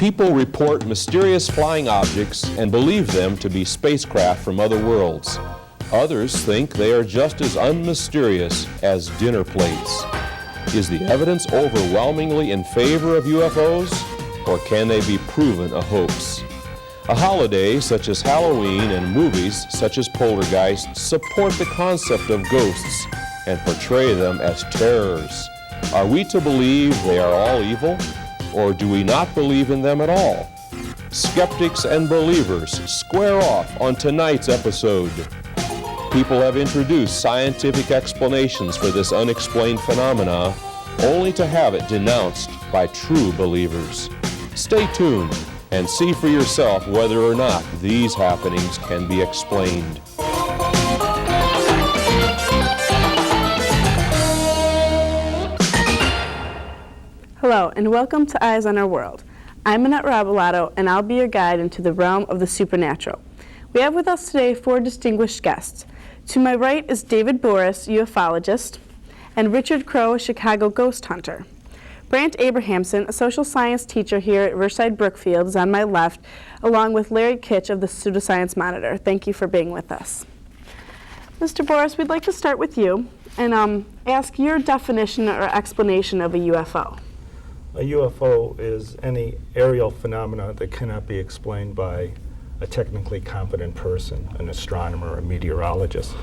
People report mysterious flying objects and believe them to be spacecraft from other worlds. Others think they are just as unmysterious as dinner plates. Is the evidence overwhelmingly in favor of UFOs, or can they be proven a hoax? A holiday such as Halloween and movies such as Poltergeist support the concept of ghosts and portray them as terrors. Are we to believe they are all evil, or do we not believe in them at all? Skeptics and believers square off on tonight's episode. People have introduced scientific explanations for this unexplained phenomena, only to have it denounced by true believers. Stay tuned and see for yourself whether or not these happenings can be explained. Hello, and welcome to Eyes on Our World. I'm Annette Rebellato, and I'll be your guide into the realm of the supernatural. We have with us today 4 distinguished guests. To my right is David Boris, ufologist, and Richard Crow, a Chicago ghost hunter. Brant Abrahamson, a social science teacher here at Riverside Brookfield, is on my left, along with Larry Kitch of the Pseudoscience Monitor. Thank you for being with us. Mr. Boris, we'd like to start with you and ask your definition or explanation of a UFO. A UFO is any aerial phenomena that cannot be explained by a technically competent person, an astronomer or a meteorologist.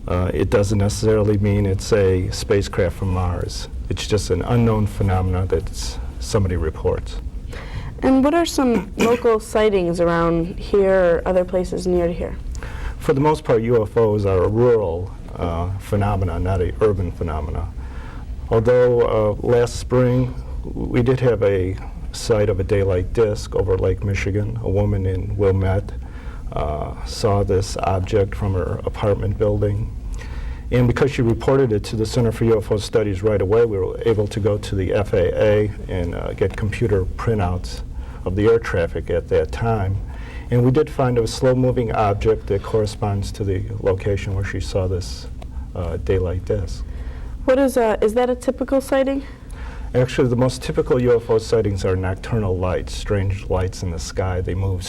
It doesn't necessarily mean it's a spacecraft from Mars. It's just an unknown phenomena that somebody reports. And what are some local sightings around here or other places near to here? For the most part, UFOs are a rural phenomena, not an urban phenomena. Although last spring we did have a sight of a daylight disk over Lake Michigan. A woman in Wilmette saw this object from her apartment building. And because she reported it to the Center for UFO Studies right away, we were able to go to the FAA and get computer printouts of the air traffic at that time. And we did find a slow-moving object that corresponds to the location where she saw this daylight disk. What is that a typical sighting? Actually, the most typical UFO sightings are nocturnal lights, strange lights in the sky. They move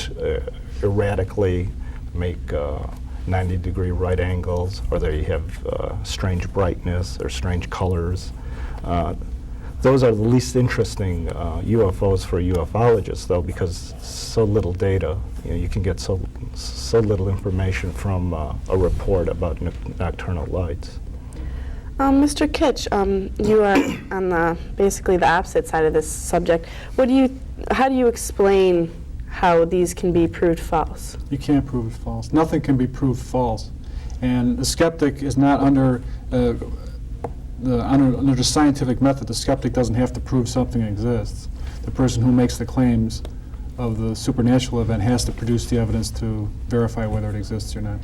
erratically, make 90-degree right angles, or they have strange brightness or strange colors. Those are the least interesting UFOs for ufologists, though, because so little data. You can get so little information from a report about nocturnal lights. Mr. Kitch, you are on basically the opposite side of this subject. How do you explain how these can be proved false? You can't prove it false. Nothing can be proved false. And the skeptic is not under the scientific method. The skeptic doesn't have to prove something exists. The person who makes the claims of the supernatural event has to produce the evidence to verify whether it exists or not.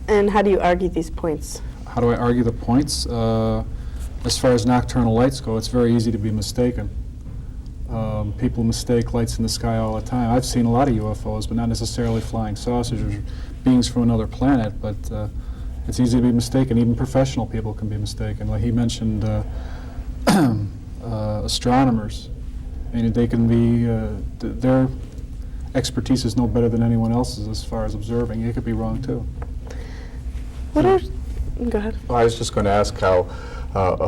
And how do you argue these points? How do I argue the points? As far as nocturnal lights go, it's very easy to be mistaken. People mistake lights in the sky all the time. I've seen a lot of UFOs, but not necessarily flying saucers or beings from another planet, but it's easy to be mistaken. Even professional people can be mistaken. Like he mentioned astronomers. I mean, they can be, their expertise is no better than anyone else's as far as observing. It could be wrong too. Go ahead. Well, I was just going to ask how,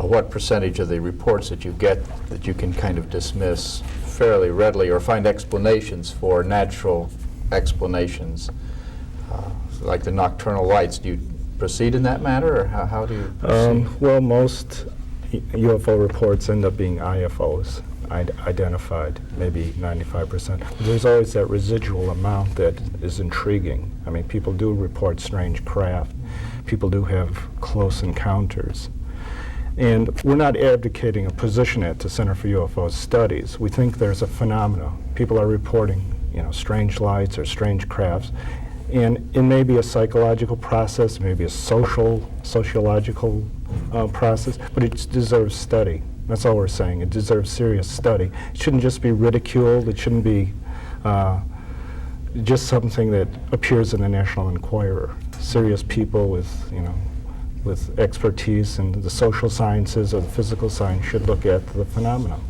what percentage of the reports that you get that you can kind of dismiss fairly readily or find explanations for, natural explanations, like the nocturnal lights. Do you proceed in that manner, or how do you proceed? Well, most UFO reports end up being IFOs, identified, maybe 95%. There's always that residual amount that is intriguing. I mean, people do report strange craft. People do have close encounters. And we're not advocating a position at the Center for UFO Studies. We think there's a phenomena. People are reporting, strange lights or strange crafts. And it may be a psychological process, maybe a sociological process, but it deserves study. That's all we're saying. It deserves serious study. It shouldn't just be ridiculed. It shouldn't be just something that appears in the National Enquirer. Serious people with expertise in the social sciences or the physical science should look at the phenomenon.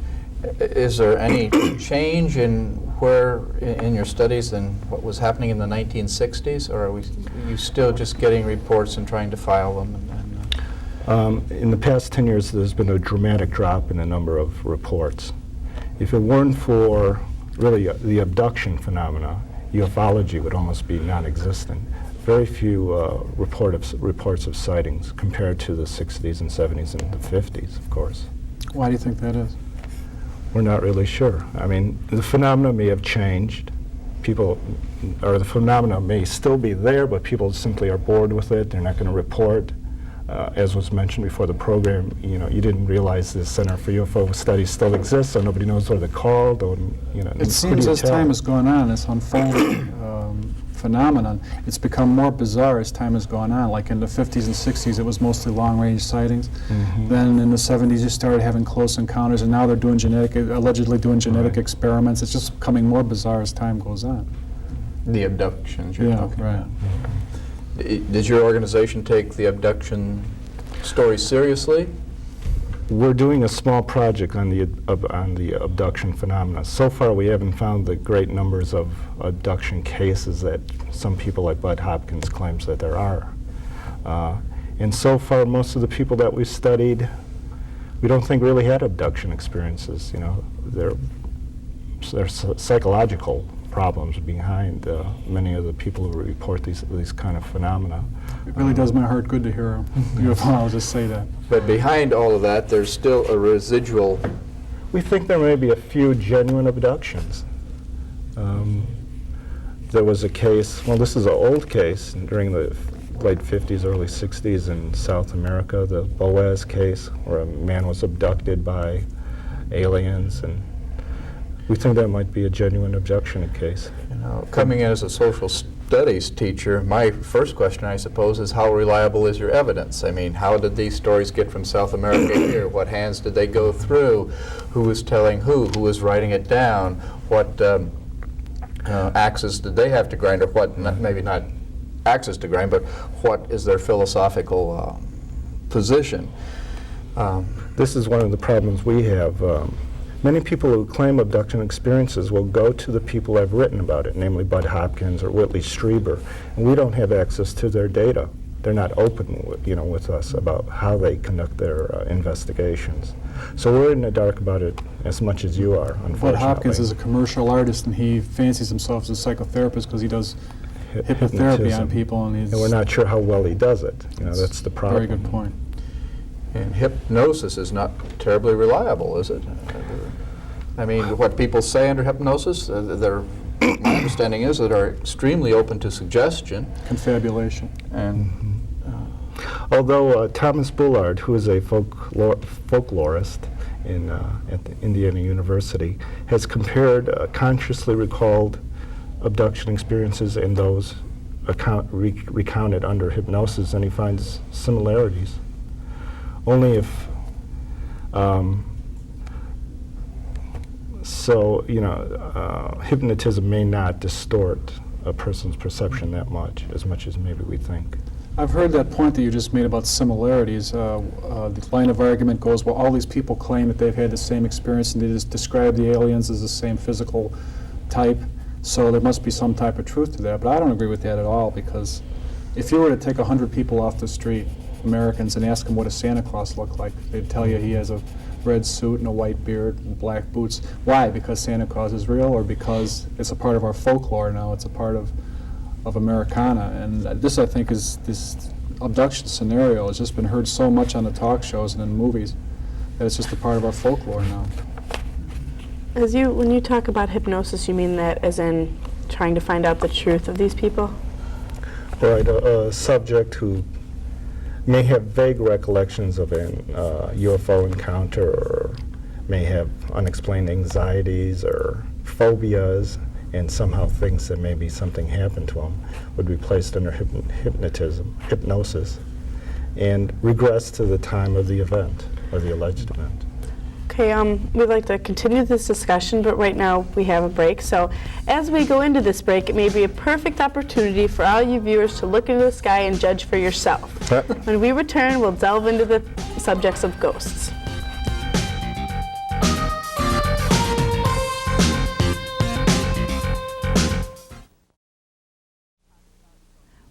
Is there any change in in your studies than what was happening in the 1960s, or are you still just getting reports and trying to file them? In the past 10 years, there's been a dramatic drop in the number of reports. If it weren't for really the abduction phenomena, ufology would almost be non-existent. Very few reports of sightings compared to the 60s and 70s and the 50s, of course. Why do you think that is? We're not really sure. I mean, the phenomena may have changed. People, or the phenomena may still be there, but people simply are bored with it. They're not going to report. As was mentioned before the program, you didn't realize the Center for UFO Studies still exists, so nobody knows what they're called. Or, it seems as time has gone on, this unfolding phenomenon, it's become more bizarre as time has gone on. Like in the 50s and 60s, it was mostly long-range sightings. Then in the 70s, you started having close encounters, and now they're doing allegedly doing genetic experiments. It's just becoming more bizarre as time goes on. The abductions you're talking about. Did your organization take the abduction story seriously? We're doing a small project on the abduction phenomena. So far, we haven't found the great numbers of abduction cases that some people like Bud Hopkins claims that there are. And so far, most of the people that we studied, we don't think really had abduction experiences. There's psychological problems behind many of the people who report these kind of phenomena. It really does my heart good to hear a ufologist say that. But behind all of that, there's still a residual. We think there may be a few genuine abductions. There was a case, well, this is an old case during the late 50s, early 60s in South America, the Boaz case, where a man was abducted by aliens, and we think that might be a genuine abduction case. Coming in as a social studies teacher, my first question, I suppose, is how reliable is your evidence? I mean, how did these stories get from South America here? What hands did they go through? Who was telling who? Who was writing it down? What axes did they have to grind, or what, maybe not axes to grind, but what is their philosophical position? This is one of the problems we have. Many people who claim abduction experiences will go to the people who have written about it, namely Bud Hopkins or Whitley Strieber, and we don't have access to their data. They're not open with us about how they conduct their investigations. So we're in the dark about it as much as you are, unfortunately. Bud Hopkins is a commercial artist, and he fancies himself as a psychotherapist because he does hypnotherapy on people. And we're not sure how well he does it. That's the problem. Very good point. And hypnosis is not terribly reliable, is it? I mean, what people say under hypnosis, my understanding is that are extremely open to suggestion. Confabulation. And although Thomas Bullard, who is a folklorist at the Indiana University, has compared consciously recalled abduction experiences and those recounted under hypnosis, and he finds similarities. Only if, hypnotism may not distort a person's perception that much as maybe we think. I've heard that point that you just made about similarities. The line of argument goes, well, all these people claim that they've had the same experience and they just describe the aliens as the same physical type, so there must be some type of truth to that. But I don't agree with that at all, because if you were to take 100 people off the street, Americans, and ask them what a Santa Claus looked like, they'd tell you he has a red suit and a white beard and black boots. Why? Because Santa Claus is real, or because it's a part of our folklore now? It's a part of Americana. And this, I think, is this abduction scenario has just been heard so much on the talk shows and in movies that it's just a part of our folklore now. When you talk about hypnosis, you mean that as in trying to find out the truth of these people? Right, a subject who may have vague recollections of an UFO encounter, or may have unexplained anxieties or phobias, and somehow thinks that maybe something happened to him, would be placed under hypnosis, and regress to the time of the event, or the alleged event. Okay, we'd like to continue this discussion, but right now we have a break. So as we go into this break, it may be a perfect opportunity for all you viewers to look into the sky and judge for yourself. When we return, we'll delve into the subjects of ghosts.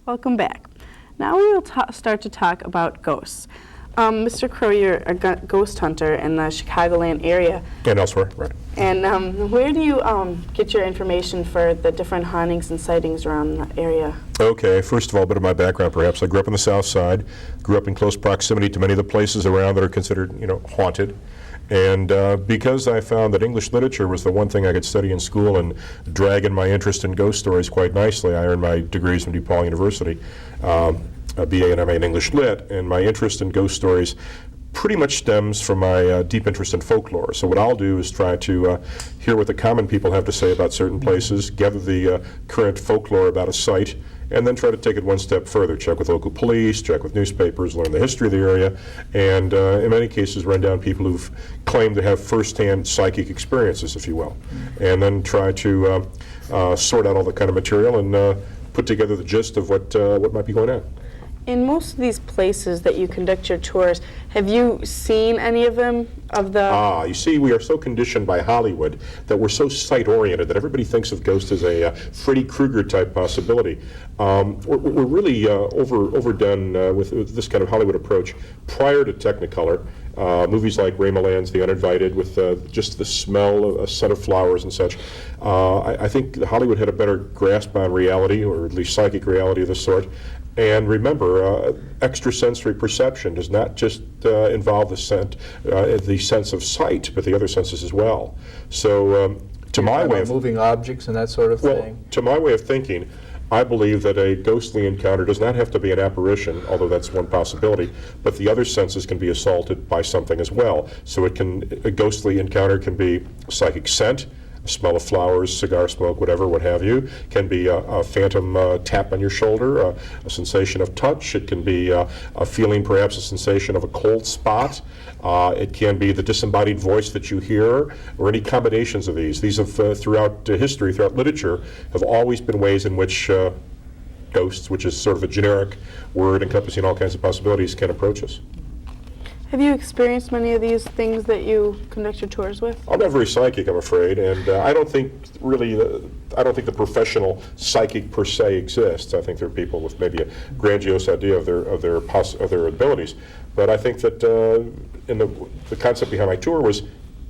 Welcome back. Now we will start to talk about ghosts. Mr. Crow, you're a ghost hunter in the Chicagoland area. And elsewhere, right. And where do you get your information for the different hauntings and sightings around the area? Okay, first of all, a bit of my background perhaps. I grew up on the South Side, grew up in close proximity to many of the places around that are considered, haunted. And because I found that English literature was the one thing I could study in school and drag in my interest in ghost stories quite nicely, I earned my degrees from DePaul University, a BA and MA in English Lit, and my interest in ghost stories pretty much stems from my deep interest in folklore. So what I'll do is try to hear what the common people have to say about certain places, gather the current folklore about a site, and then try to take it one step further. Check with local police, check with newspapers, learn the history of the area, and in many cases run down people who've claimed to have first-hand psychic experiences, if you will, and then try to sort out all the kind of material and put together the gist of what might be going on. In most of these places that you conduct your tours, have you seen any of them? You see, we are so conditioned by Hollywood that we're so site-oriented that everybody thinks of ghosts as a Freddy Krueger type possibility. We're really overdone with this kind of Hollywood approach. Prior to Technicolor, movies like Ray Milland's The Uninvited, with just the smell of a set of flowers and such, I think Hollywood had a better grasp on reality, or at least psychic reality of this sort. And remember, extrasensory perception does not just involve the sense of sight, but the other senses as well. So, to my way of moving objects and that sort of thing. To my way of thinking, I believe that a ghostly encounter does not have to be an apparition, although that's one possibility, but the other senses can be assaulted by something as well. So a ghostly encounter can be psychic scent, a smell of flowers, cigar smoke, whatever, what have you. Can be a phantom tap on your shoulder, a sensation of touch. It can be a feeling, perhaps a sensation of a cold spot. It can be the disembodied voice that you hear, or any combinations of these. These have, throughout history, throughout literature, have always been ways in which ghosts, which is sort of a generic word encompassing all kinds of possibilities, can approach us. Have you experienced many of these things that you conduct your tours with? I'm not very psychic, I'm afraid, and I don't think the professional psychic per se exists. I think there are people with maybe a grandiose idea of their abilities, but I think that in the concept behind my tour was,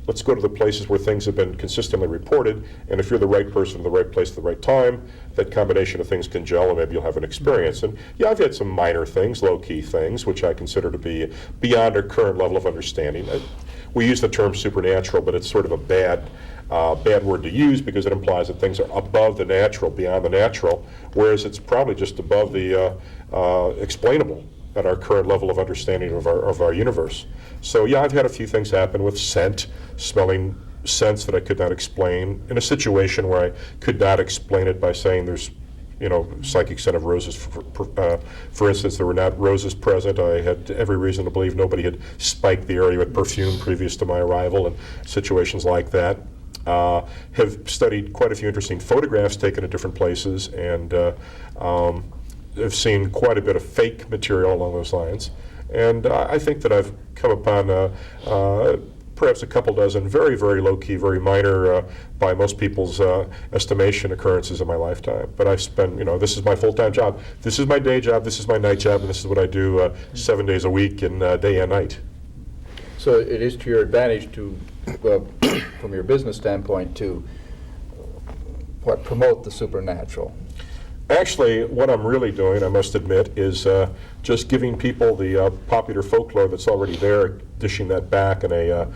let's go to the places where things have been consistently reported, and if you're the right person in the right place at the right time, that combination of things can gel and maybe you'll have an experience. And yeah, I've had some minor things, low-key things, which I consider to be beyond our current level of understanding. We use the term supernatural, but it's sort of a bad word to use because it implies that things are above the natural, beyond the natural, whereas it's probably just above the explainable at our current level of understanding of our universe. So yeah, I've had a few things happen with scent, smelling scents that I could not explain, in a situation where I could not explain it by saying there's, psychic scent of roses. For instance, there were not roses present. I had every reason to believe nobody had spiked the area with perfume previous to my arrival, and situations like that. Have studied quite a few interesting photographs taken at different places, and have seen quite a bit of fake material along those lines. And I think that I've come upon perhaps a couple dozen very, very low-key, very minor, by most people's estimation, occurrences in my lifetime. But I've spent, this is my full-time job. This is my day job, this is my night job, and this is what I do 7 days a week and day and night. So it is to your advantage to, from your business standpoint, to promote the supernatural. Actually, what I'm really doing, I must admit, is just giving people the popular folklore that's already there, dishing that back in a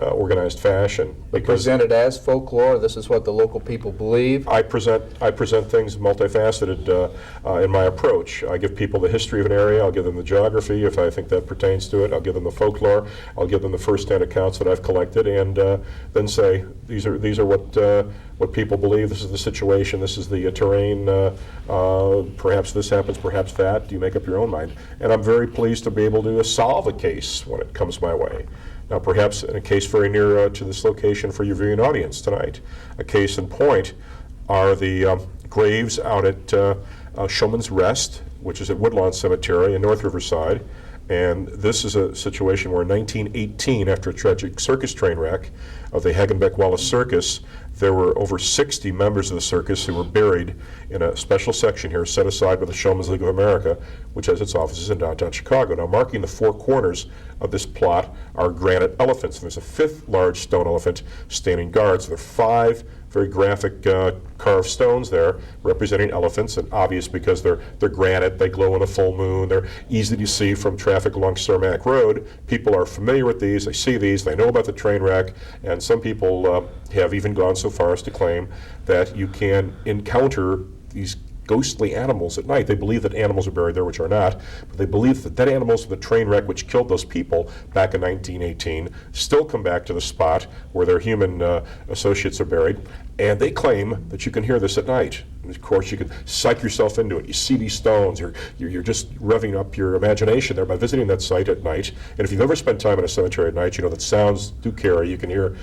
organized fashion. But presented as folklore, this is what the local people believe? I present things multifaceted in my approach. I give people the history of an area, I'll give them the geography if I think that pertains to it, I'll give them the folklore, I'll give them the first-hand accounts that I've collected, and then say, these are what people believe, this is the situation, this is the terrain, perhaps this happens, perhaps that. You make up your own mind. And I'm very pleased to be able to solve a case when it comes my way. Now, perhaps in a case very near to this location for your viewing audience tonight, a case in point are the graves out at Showman's Rest, which is at Woodlawn Cemetery in North Riverside. And this is a situation where in 1918, after a tragic circus train wreck of the Hagenbeck Wallace Circus, there were over 60 members of the circus who were buried in a special section here set aside by the Showman's League of America, which has its offices in downtown Chicago. Now, marking the four corners of this plot are granite elephants. And there's a fifth large stone elephant standing guard. So there are 5 very graphic carved stones there representing elephants, and obvious because they're granite, they glow in a full moon, they're easy to see from traffic along Cermak Road. People are familiar with these, they see these, they know about the train wreck, and some people have even gone so far as to claim that you can encounter these ghostly animals at night. They believe that animals are buried there, which are not, but they believe that dead animals from the train wreck which killed those people back in 1918 still come back to the spot where their human associates are buried, and they claim that you can hear this at night. And of course, you can psych yourself into it. You see these stones, you're just revving up your imagination there by visiting that site at night. And if you've ever spent time in a cemetery at night, you know that sounds do carry. You can hear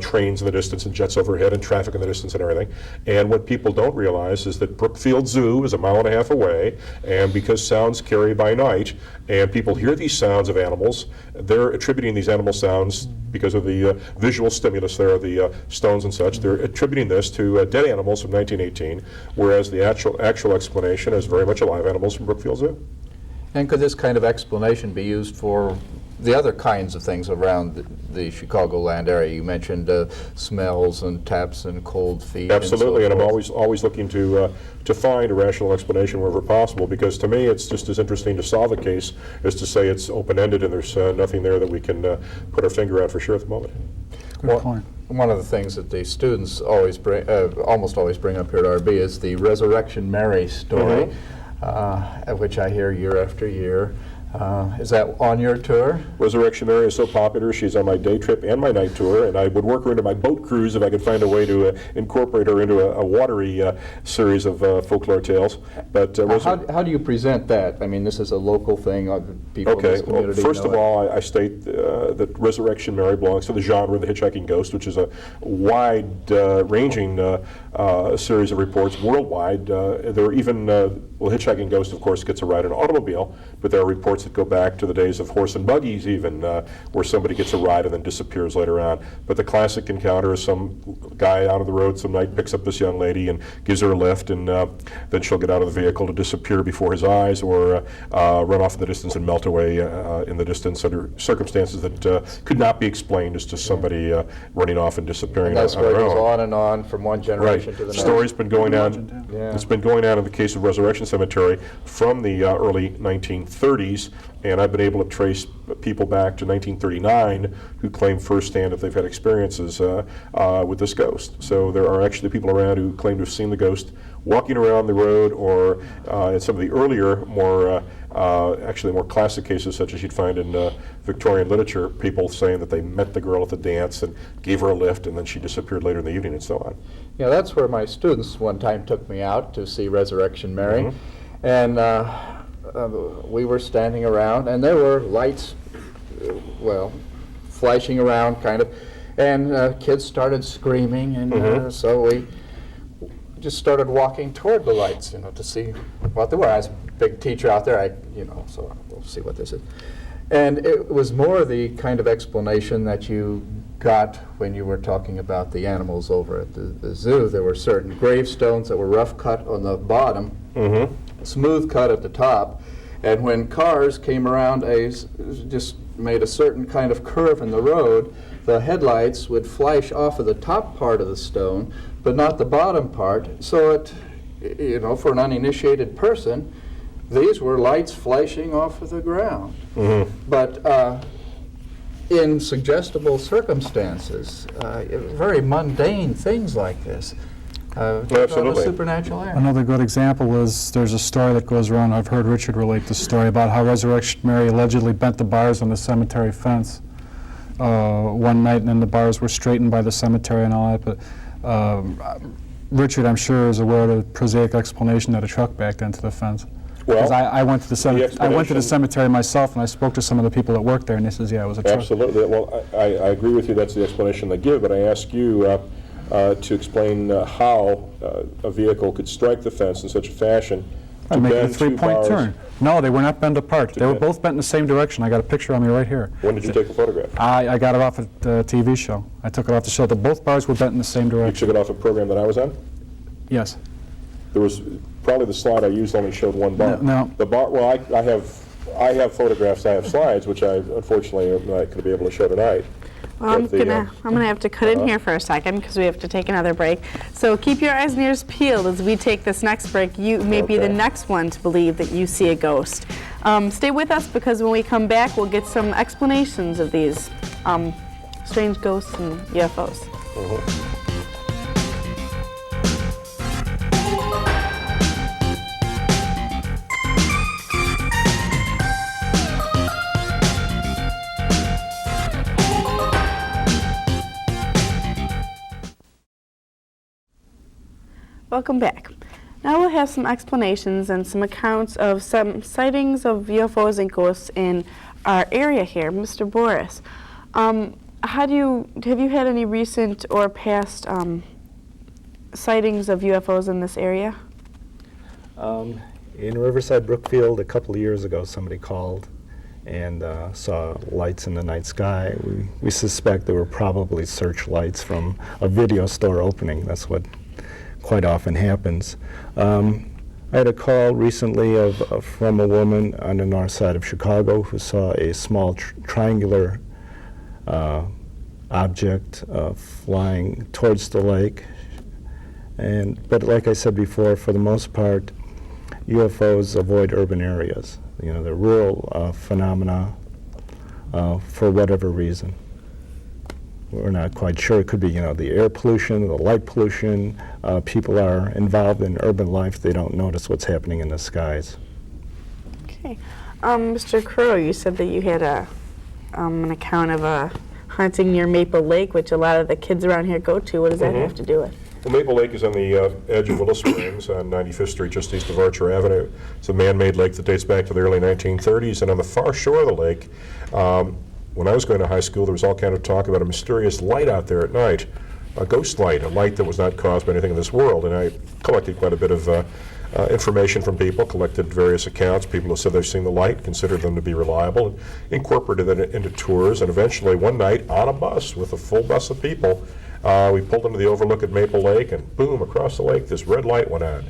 trains in the distance and jets overhead and traffic in the distance and everything. And what people don't realize is that Brookfield Zoo is a mile and a half away, and because sounds carry by night, and people hear these sounds of animals, they're attributing these animal sounds because of the visual stimulus there of the stones and such. They're attributing this to dead animals from 1918, whereas the actual explanation is very much alive animals from Brookfield Zoo. And could this kind of explanation be used for the other kinds of things around the Chicagoland area? You mentioned smells and taps and cold feet. Absolutely, and so I'm always looking to find a rational explanation wherever possible, because to me it's just as interesting to solve a case as to say it's open-ended and there's nothing there that we can put our finger on for sure at the moment. Good point. One of the things that the students always bring, almost always bring up here at RB is the Resurrection Mary story, which I hear year after year. Is that on your tour? Resurrection Mary is so popular, she's on my day trip and my night tour, and I would work her into my boat cruise if I could find a way to incorporate her into a watery series of folklore tales. But how do you present that? I mean, this is a local thing. People in this community first know of all, I state that Resurrection Mary belongs to the genre of the hitchhiking ghost, which is a wide-ranging series of reports worldwide. There are even, hitchhiking ghost, of course, gets a ride in an automobile, but there are reports that go back to the days of horse and buggies even, where somebody gets a ride and then disappears later on. But the classic encounter is some guy out on the road some night picks up this young lady and gives her a lift, and then she'll get out of the vehicle to disappear before his eyes, or run off in the distance and melt away in the distance under circumstances that could not be explained as just somebody running off and disappearing. And that's on where it their goes own. on and on from one generation Right. to the The next. story's been going on. Yeah. It's been going on in the case of Resurrection Cemetery from the early 1930s, and I've been able to trace people back to 1939 who claim firsthand that they've had experiences with this ghost. So there are actually people around who claim to have seen the ghost walking around the road, or in some of the earlier, actually more classic cases, such as you'd find in Victorian literature, people saying that they met the girl at the dance and gave her a lift, and then she disappeared later in the evening, and so on. Yeah, that's where my students one time took me out to see Resurrection Mary. Mm-hmm. And we were standing around, and there were lights, flashing around, kind of, and kids started screaming, and so we just started walking toward the lights, to see what they were. I was a big teacher out there, so we'll see what this is. And it was more the kind of explanation that you got when you were talking about the animals over at the zoo. There were certain gravestones that were rough cut on the bottom, smooth cut at the top, and when cars came around, just made a certain kind of curve in the road, the headlights would flash off of the top part of the stone, but not the bottom part. So it, for an uninitiated person, these were lights flashing off of the ground. But in suggestible circumstances, very mundane things like this, Absolutely. supernatural area. Another good example is there's a story that goes around. I've heard Richard relate the story about how Resurrection Mary allegedly bent the bars on the cemetery fence one night, and then the bars were straightened by the cemetery and all that. But Richard, I'm sure, is aware of the prosaic explanation that a truck backed into the fence. Because I went to the cemetery myself, and I spoke to some of the people that worked there, and they says, yeah, it was a truck. Absolutely. Well, I agree with you. That's the explanation they give, but I ask you to explain how a vehicle could strike the fence in such a fashion I'm making a bend two 3-point bars. turn. No, they were not bent apart. They were bend. both bent in the same direction. I got a picture on me right here. When did you take the photograph? I got it off a TV show. I took it off the show. Both bars were bent in the same You direction. took it off a program that I was on? Yes. There was, probably the slide I used only showed one bar. No. The bar, well, I have photographs, I have slides, which I unfortunately am not going to be able to show tonight. Well, I'm But the, gonna have to cut in here for a second because we have to take another break. So keep your eyes and ears peeled as we take this next break. You may be the Okay. next one to believe that you see a ghost. Stay with us because when we come back, we'll get some explanations of these strange ghosts and UFOs. Welcome back. Now we'll have some explanations and some accounts of some sightings of UFOs and ghosts in our area here. Mr. Boris, have you had any recent or past sightings of UFOs in this area? In Riverside Brookfield, a couple of years ago, somebody called and saw lights in the night sky. We suspect they were probably searchlights from a video store opening. That's what quite often happens. I had a call recently from a woman on the north side of Chicago who saw a small triangular object flying towards the lake. But like I said before, for the most part, UFOs avoid urban areas. You know, they're rural phenomena for whatever reason. We're not quite sure. It could be, the air pollution, the light pollution. People are involved in urban life. They don't notice what's happening in the skies. Okay. Mr. Crow, you said that you had an account of a haunting near Maple Lake, which a lot of the kids around here go to. What does that have to do with? Well, Maple Lake is on the edge of Willow Springs on 95th Street, just east of Archer Avenue. It's a man-made lake that dates back to the early 1930s, and on the far shore of the lake, when I was going to high school, there was all kind of talk about a mysterious light out there at night, a ghost light, a light that was not caused by anything in this world. And I collected quite a bit of information from people, collected various accounts, people who said they've seen the light, considered them to be reliable, and incorporated that into tours. And eventually, one night, on a bus with a full bus of people, we pulled into the overlook at Maple Lake, and boom, across the lake, this red light went on.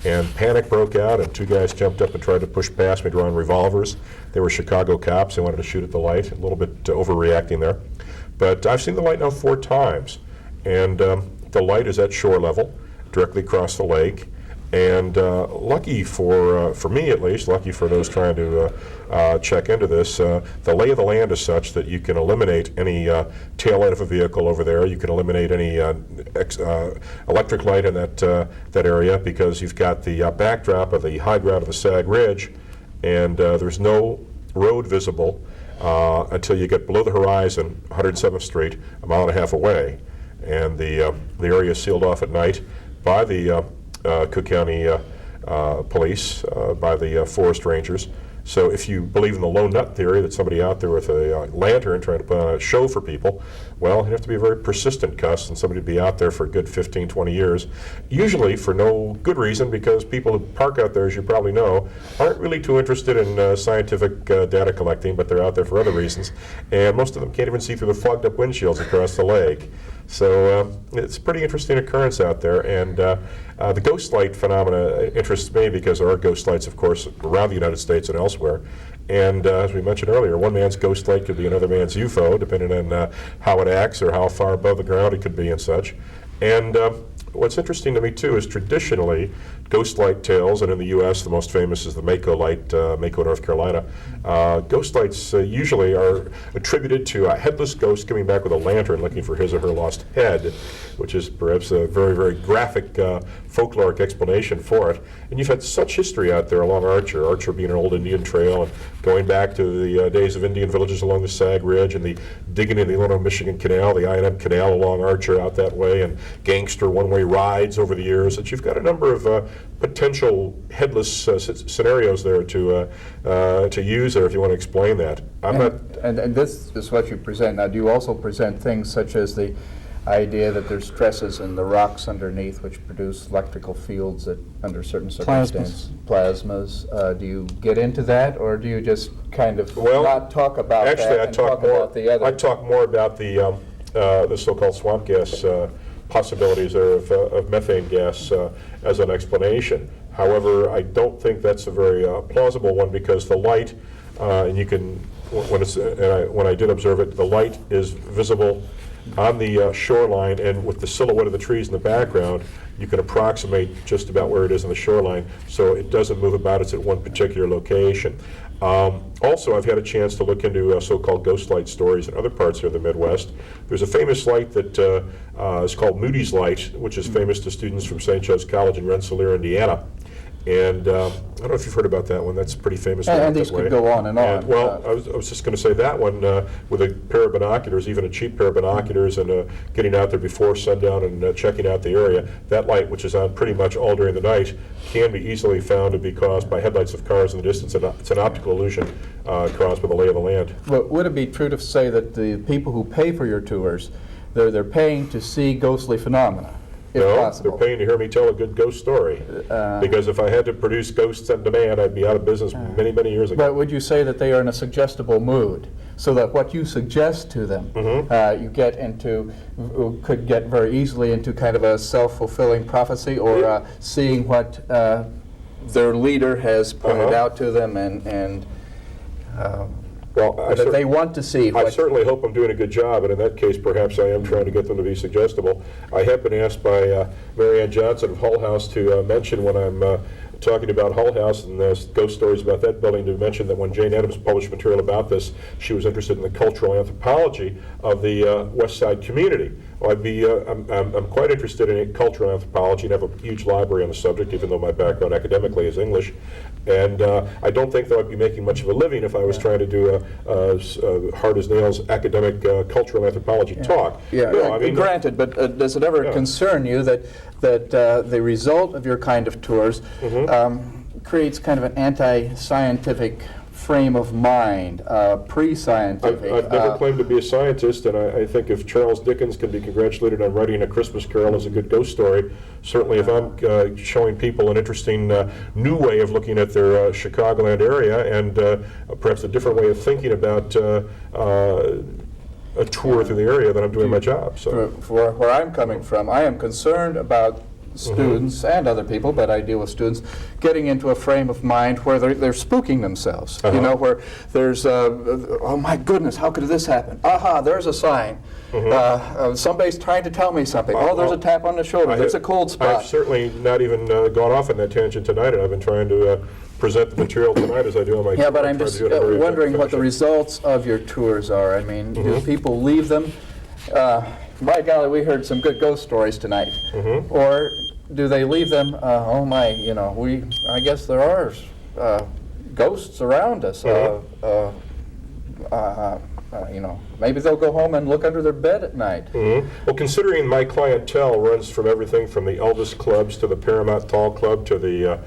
And panic broke out, and two guys jumped up and tried to push past me, drawing revolvers. They were Chicago cops. They wanted to shoot at the light, a little bit overreacting there. But I've seen the light now 4 times, and the light is at shore level, directly across the lake. And lucky for me at least, lucky for those trying to check into this, the lay of the land is such that you can eliminate any taillight of a vehicle over there. You can eliminate any electric light in that area because you've got the backdrop of the high ground of the Sag Ridge, and there's no road visible until you get below the horizon, 107th Street, a mile and a half away. And the area is sealed off at night by the Cook County police, by the forest rangers. So if you believe in the lone nut theory that somebody out there with a lantern trying to put on a show for people, well, you have to be a very persistent cuss and somebody to be out there for a good 15, 20 years, usually for no good reason, because people who park out there, as you probably know, aren't really too interested in scientific data collecting, but they're out there for other reasons. And most of them can't even see through the fogged up windshields across the lake. So it's a pretty interesting occurrence out there, and the ghost light phenomena interests me because there are ghost lights, of course, around the United States and elsewhere. And as we mentioned earlier, one man's ghost light could be another man's UFO, depending on how it acts or how far above the ground it could be and such. And what's interesting to me, too, is traditionally ghost light tales, and in the U.S. the most famous is the Mako light, Mako, North Carolina. Ghost lights usually are attributed to a headless ghost coming back with a lantern looking for his or her lost head, which is perhaps a very, very graphic folkloric explanation for it. And you've had such history out there along Archer being an old Indian trail, and going back to the days of Indian villages along the Sag Ridge, and the digging in the Illinois-Michigan Canal, the I&M Canal along Archer out that way, and gangster one-way rides over the years, that you've got a number of potential headless scenarios there to use there, if you want to explain that. And this is what you present. Now, do you also present things such as the idea that there's stresses in the rocks underneath which produce electrical fields that, under certain circumstances, plasmas. Do you get into that, or do you just kind of not talk about actually, that and talk about the other? I talk more about the so-called swamp gas possibilities there of methane gas as an explanation. However, I don't think that's a very plausible one, because the light, and you can, when I did observe it, the light is visible on the shoreline, and with the silhouette of the trees in the background, you can approximate just about where it is on the shoreline, so it doesn't move about. It's at one particular location. Also, I've had a chance to look into so-called ghost light stories in other parts of the Midwest. There's a famous light that is called Moody's Light, which is famous to students from St. Joe's College in Rensselaer, Indiana. And I don't know if you've heard about that one. That's pretty famous. And these could go on and on. Well, I was just going to say that one with a pair of binoculars, even a cheap pair of binoculars, and getting out there before sundown and checking out the area. That light, which is on pretty much all during the night, can be easily found to be caused by headlights of cars in the distance. It's an optical illusion caused by the lay of the land. But would it be true to say that the people who pay for your tours, they're paying to see ghostly phenomena? No, possible. they're paying to hear me tell a good ghost story. Because if I had to produce ghosts on demand, I'd be out of business many, many years ago. But would you say that they are in a suggestible mood, so that what you suggest to them, you get into, could get very easily into kind of a self-fulfilling prophecy, or seeing what their leader has pointed out to them, and well, that they want to see. I certainly hope I'm doing a good job, and in that case, perhaps I am trying to get them to be suggestible. I have been asked by Mary Ann Johnson of Hull House to mention, when I'm talking about Hull House and there's ghost stories about that building, to mention that when Jane Addams published material about this, she was interested in the cultural anthropology of the West Side community. Well, I'm quite interested in cultural anthropology and have a huge library on the subject, even though my background academically is English. And I don't think that I'd be making much of a living if I was trying to do a hard as nails academic cultural anthropology talk. No, I mean, granted, but does it ever concern you that the result of your kind of tours creates kind of an anti-scientific frame of mind, pre-scientific? I've never claimed to be a scientist, and I think if Charles Dickens can be congratulated on writing A Christmas Carol as a good ghost story, certainly if I'm showing people an interesting new way of looking at their Chicagoland area, and perhaps a different way of thinking about a tour through the area, then I'm doing my job. So, for where I'm coming from, I am concerned about students and other people, but I deal with students, getting into a frame of mind where they're spooking themselves. You know, where there's, oh my goodness, how could this happen? Aha, there's a sign. Somebody's trying to tell me something. Oh, there's a tap on the shoulder. There's a cold spot. I've certainly not even gone off on that tangent tonight, and I've been trying to present the material tonight as I do on my tour. Yeah, but I'm just wondering what the results of your tours are. I mean, do people leave them? By golly, we heard some good ghost stories tonight. Or do they leave them, oh my, you know, I guess there are ghosts around us. You know, maybe they'll go home and look under their bed at night. Well, considering my clientele runs from everything from the Elvis clubs to the Paramount Tall Club to the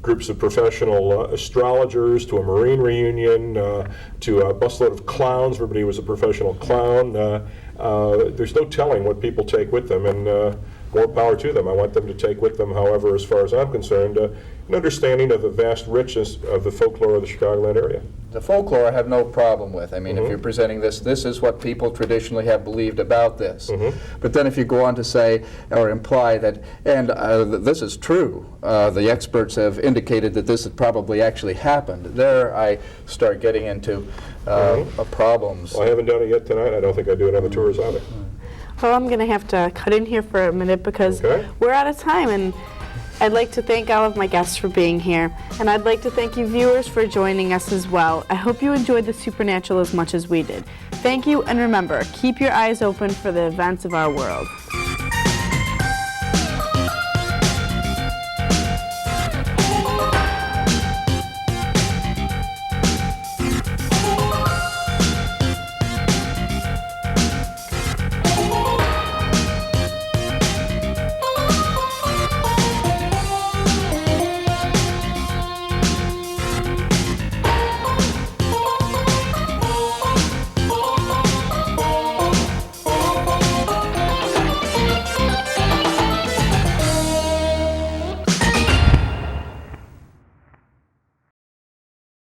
groups of professional astrologers, to a Marine reunion, to a busload of clowns. Everybody was a professional clown. There's no telling what people take with them, and more power to them. I want them to take with them, however, as far as I'm concerned, an understanding of the vast richness of the folklore of the Chicagoland area. The folklore I have no problem with. I mean, if you're presenting this is what people traditionally have believed about this. But then if you go on to say or imply that, and this is true, the experts have indicated that this had probably actually happened, there I start getting into problems. Well, I haven't done it yet tonight. I don't think I do another tours of it. Well, I'm going to have to cut in here for a minute because we're out of time, and I'd like to thank all of my guests for being here, and I'd like to thank you viewers for joining us as well. I hope you enjoyed the supernatural as much as we did. Thank you, and remember, keep your eyes open for the events of our world.